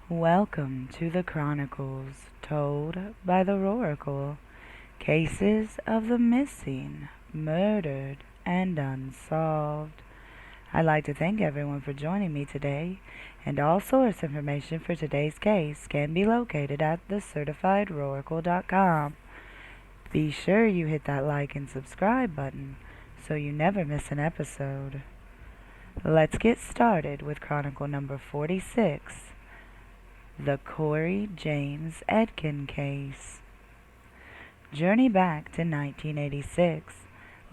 Welcome to the Chronicles, told by the Chronikle. Cases of the missing, murdered, and unsolved. I'd like to thank everyone for joining me today, and all source information for today's case can be located at thecertifiedroracle.com. Be sure you hit that like and subscribe button so you never miss an episode. Let's get started with Chronicle number 46. The Corey James Edkin Case. Journey back to 1986.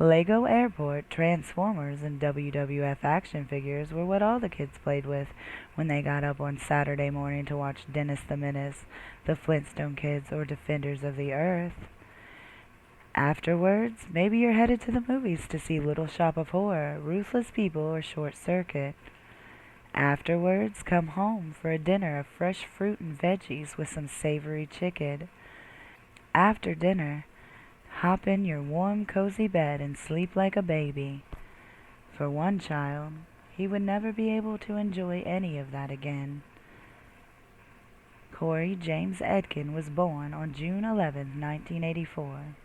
Lego Airport, Transformers, and WWF action figures were what all the kids played with when they got up on Saturday morning to watch Dennis the Menace, the Flintstone Kids, or Defenders of the Earth. Afterwards, maybe you're headed to the movies to see Little Shop of Horror, Ruthless People, or Short Circuit. Afterwards, come home for a dinner of fresh fruit and veggies with some savory chicken. After dinner, hop in your warm, cozy bed and sleep like a baby. For one child, he would never be able to enjoy any of that again. Corey James Edkin was born on June 11, 1984.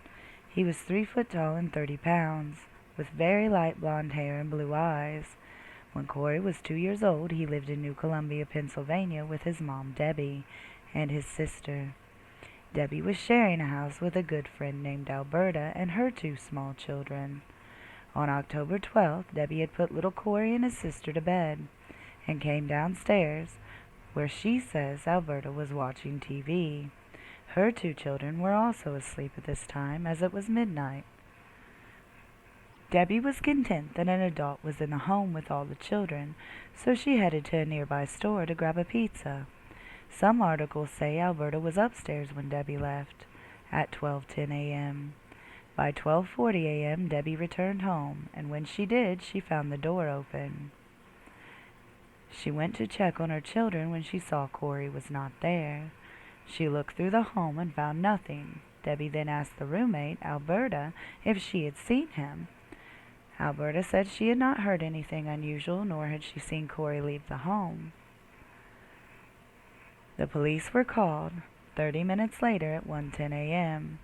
He was 3 foot tall and 30 pounds, with very light blonde hair and blue eyes. When Corey was 2 years old, he lived in New Columbia, Pennsylvania with his mom, Debbie, and his sister. Debbie was sharing a house with a good friend named Alberta and her 2 small children. On October 12th, Debbie had put little Corey and his sister to bed and came downstairs, where she says Alberta was watching TV. Her 2 children were also asleep at this time, as it was midnight. Debbie was content that an adult was in the home with all the children, so she headed to a nearby store to grab a pizza. Some articles say Alberta was upstairs when Debbie left, at 12:10 a.m. By 12:40 a.m., Debbie returned home, and when she did, she found the door open. She went to check on her children when she saw Corey was not there. She looked through the home and found nothing. Debbie then asked the roommate, Alberta, if she had seen him. Alberta said she had not heard anything unusual, nor had she seen Corey leave the home. The police were called 30 minutes later at 1:10 a.m.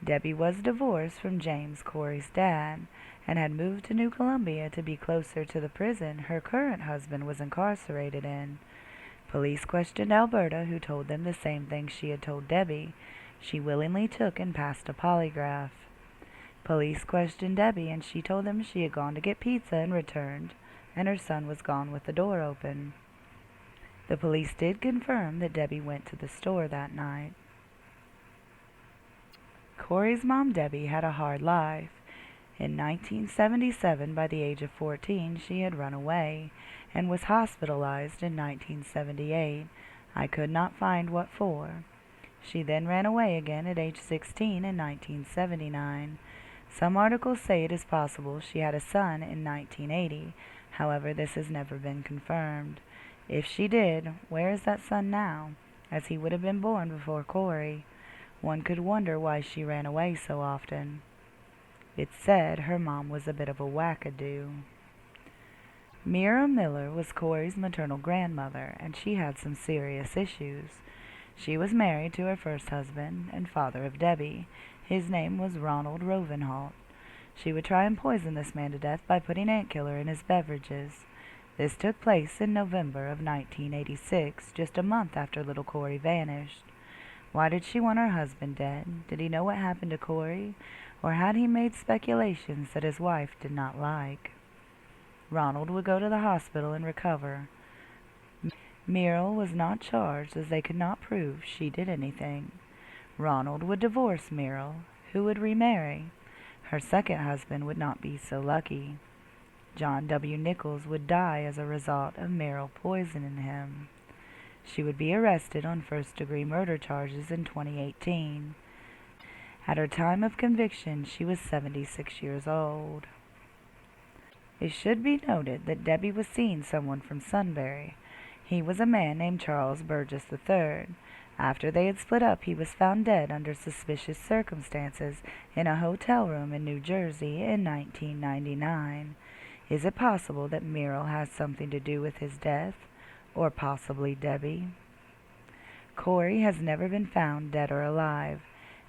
Debbie was divorced from James, Corey's dad, and had moved to New Columbia to be closer to the prison her current husband was incarcerated in. Police questioned Alberta, who told them the same thing she had told Debbie. She willingly took and passed a polygraph. Police questioned Debbie, and she told them she had gone to get pizza and returned, and her son was gone with the door open. The police did confirm that Debbie went to the store that night. Corey's mom, Debbie, had a hard life. In 1977, by the age of 14, she had run away and was hospitalized in 1978. I could not find what for. She then ran away again at age 16 in 1979. Some articles say it is possible she had a son in 1980. However, this has never been confirmed. If she did, where is that son now, as he would have been born before Corey? One could wonder why she ran away so often. It's said her mom was a bit of a wackadoo. Mira Miller was Corey's maternal grandmother, and she had some serious issues. She was married to her first husband and father of Debbie. His name was Ronald Rovenholt. She would try and poison this man to death by putting ant killer in his beverages. This took place in November of 1986, just a month after little Corey vanished. Why did she want her husband dead? Did he know what happened to Corey? Or had he made speculations that his wife did not like? Ronald would go to the hospital and recover. Muriel was not charged, as they could not prove she did anything. Ronald would divorce Muriel, who would remarry. Her second husband would not be so lucky. John W. Nichols would die as a result of Muriel poisoning him. She would be arrested on first-degree murder charges in 2018. At her time of conviction, she was 76 years old. It should be noted that Debbie was seeing someone from Sunbury. He was a man named Charles Burgess III. After they had split up, he was found dead under suspicious circumstances in a hotel room in New Jersey in 1999. Is it possible that Muriel has something to do with his death? Or possibly Debbie? Corey has never been found dead or alive.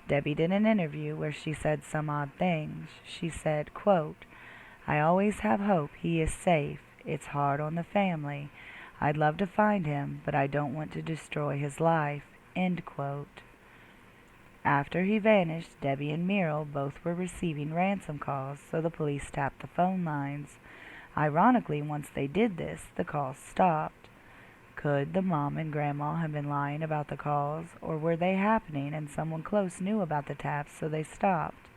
Debbie did an interview where she said some odd things. She said, quote, "I always have hope he is safe. It's hard on the family. I'd love to find him, but I don't want to destroy his life." End quote. After he vanished, Debbie and Muriel both were receiving ransom calls, so the police tapped the phone lines. Ironically, once they did this, the calls stopped. Could the mom and grandma have been lying about the calls, or were they happening and someone close knew about the taps so they stopped?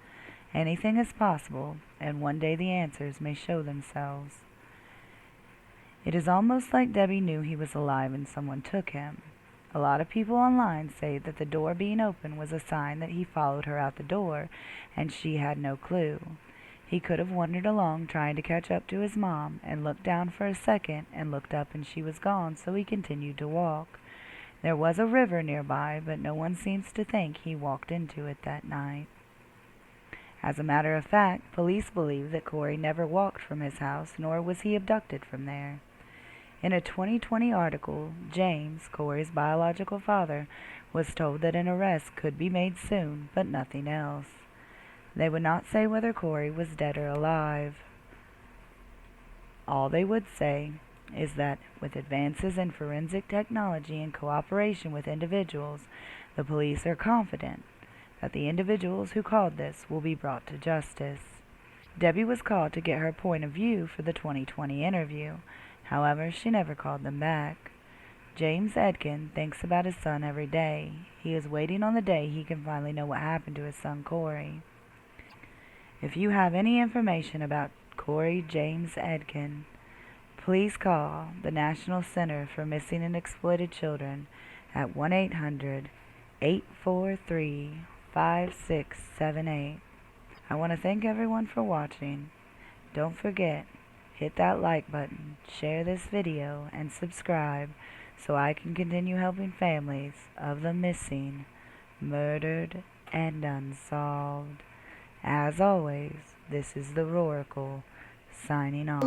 Anything is possible, and one day the answers may show themselves. It is almost like Debbie knew he was alive and someone took him. A lot of people online say that the door being open was a sign that he followed her out the door, and she had no clue. He could have wandered along trying to catch up to his mom and looked down for a second and looked up and she was gone, so he continued to walk. There was a river nearby, but no one seems to think he walked into it that night. As a matter of fact, police believe that Corey never walked from his house, nor was he abducted from there. In a 2020 article, James, Corey's biological father, was told that an arrest could be made soon, but nothing else. They would not say whether Corey was dead or alive. All they would say is that with advances in forensic technology and cooperation with individuals, the police are confident that the individuals who called this will be brought to justice. Debbie was called to get her point of view for the 2020 interview. However, she never called them back. James Edkin thinks about his son every day. He is waiting on the day he can finally know what happened to his son Corey. If you have any information about Corey James Edkin, please call the National Center for Missing and Exploited Children at 1-800-843-5678. I want to thank everyone for watching. Don't forget, hit that like button, share this video, and subscribe so I can continue helping families of the missing, murdered, and unsolved. As always, this is the Chronikle, signing off.